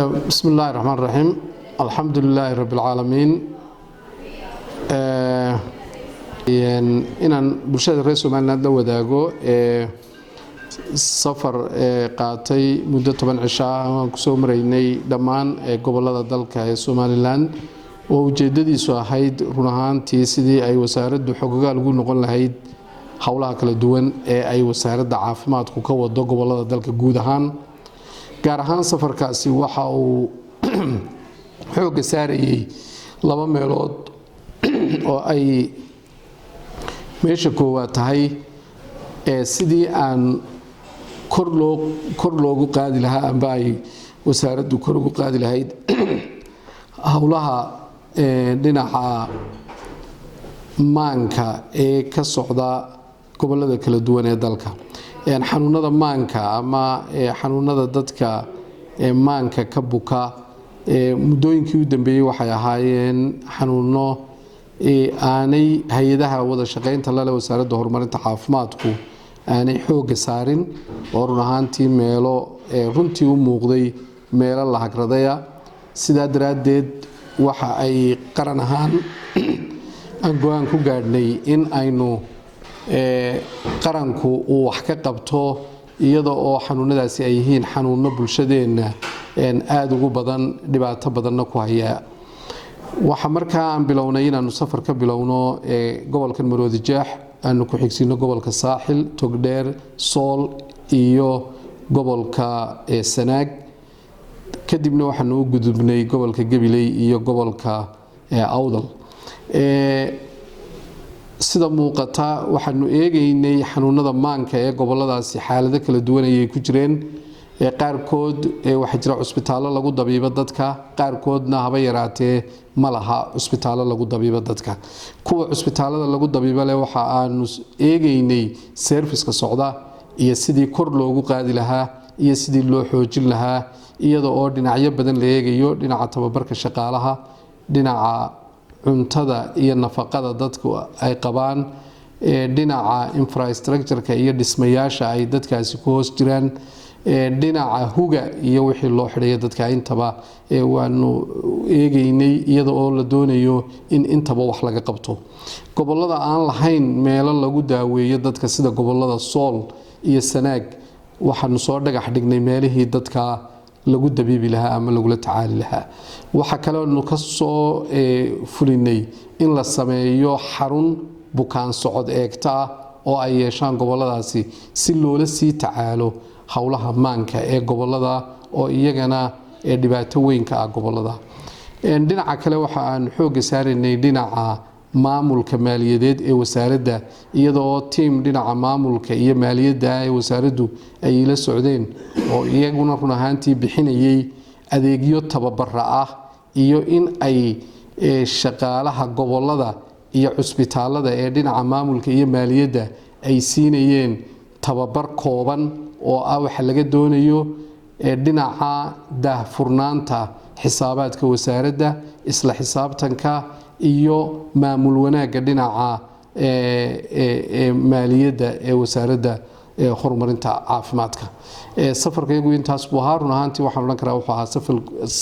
بسم الله الرحمن الرحيم الحمد لله رب العالمين inaan bulshada reer Soomaaliland la wadaago safar qaatay muddo 10 cisho ah aan ku soo maraynay dhammaan gobolada dalka ee Soomaaliland oo ujeedadiisu ahayd run ahaantii sidii ay wasaaraddu xogagal ugu noqon lahayd hawlaha kala duwan ee ay wasaaradda caafimaadku ka wado gobolada dalka guud ahaan gaar ahaan safarkaasi waxa uu xooga saarayay laba meelood oo ay meesha koowaad tahay sidii aan kor loogu qaadi lahaa amba ay wasaaraddu kor ugu qaadi lahayd hawlaha dhinaca maanka ee ka socda gobolada kala duwan ee dalka xanuunada maanka ama xanuunada dadka maanka ka buka muddooyinkii u dambeeyay waxay ahaayeen xanuuno aanay hay'adaha wada shaqeynta la leh wasaaradda horumarinta caafimaadku aanay xooga saarin oo run ahaantii meelo runtii u muuqday meelo la hagradaya sidaa daraaddeed waxa ay qaran ahaan aan go'aan ku gaadhnay in aynu qaranku uu wax ka qabto iyada oo xanuunadaasi ay yihiin xanuuno bulshadeena aad ugu badan dhibaato badanna ku haya waxa markaa aan bilownay inaanu safar ka bilowno gobolka Maroodi Jeex aanu ku xigsiino gobolka Saaxil Togdheer Sool iyo gobolka Sanaag kadibna waxaanu u gudubnay gobolka Gabiley iyo gobolka Awdal sida muuqata waxaanu eegaynay xanuunada maanka ee goboladaasi xaalado kala duwan ay ku jireen qaarkood waxa jira cusbitaallo lagu dabiibo dadka qaarkoodna haba yaraatee ma laha cusbitaallo lagu dabiibo dadka kuwa cusbitaallada lagu dabiibo leh waxa aanu eegaynay serviceka socda iyo sidii kor loogu qaadi lahaa iyo sidii loo xoojin lahaa iyada oo dhinacyo badan la eegayo dhinaca tababarka shaqaalaha dhinaca cuntada iyo nafaqada dadku ay qabaan dhinaca infrastructure-ka iyo dhismayaasha ay dadkaasi ku hoos jiraan dhinaca huga iyo wixii loo xidhay dadka intaba waanu eegaynay iyada oo la doonayo in intaba wax laga qabto gobolada aan lahayn meelo lagu daaweeyo dadka sida gobolada Sool iyo Sanaag waxaanu soo dhagax dhignay meelihii dadka lagu dabiibi lahaa ama lagu la tacaali lahaa waxa kale oo ka soo fulinay in la sameeyo xarun bukaan socod eegta oo ay yeeshaan goboladaasi si loola sii tacaalo hawlaha maanka ee gobolada oo iyagana dhibaato weyn ka ah gobolada dhinaca kale waxa aan xooga saarinay dhinaca maamulka maaliyadeed ee wasaaradda iyadoo team dhinaca maamulka iyo maaliyadda ee wasaaraddu ay la socdeen oo iyaguna run ahaantii bixinayay adeegyo tababar ah iyo in ay shaqaalaha gobolada iyo cusbitaalada ee dhinaca maamulka iyo maaliyadda ay siinayeen tababar kooban oo waxa laga doonayo dhinaca daahfurnaanta xisaabaadka wasaaradda isla xisaabtanka iyo maamul wanaagga dhinaca maaliyadda ee wasaaradda horumarinta caafimaadka safarkaygu intaas buu ahaa run ahaantii waxaan oran karaa wuxuu ahaa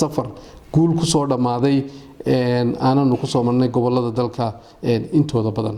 safar guul ku soo dhamaaday aananu ku soo marnay gobolada dalka intooda badan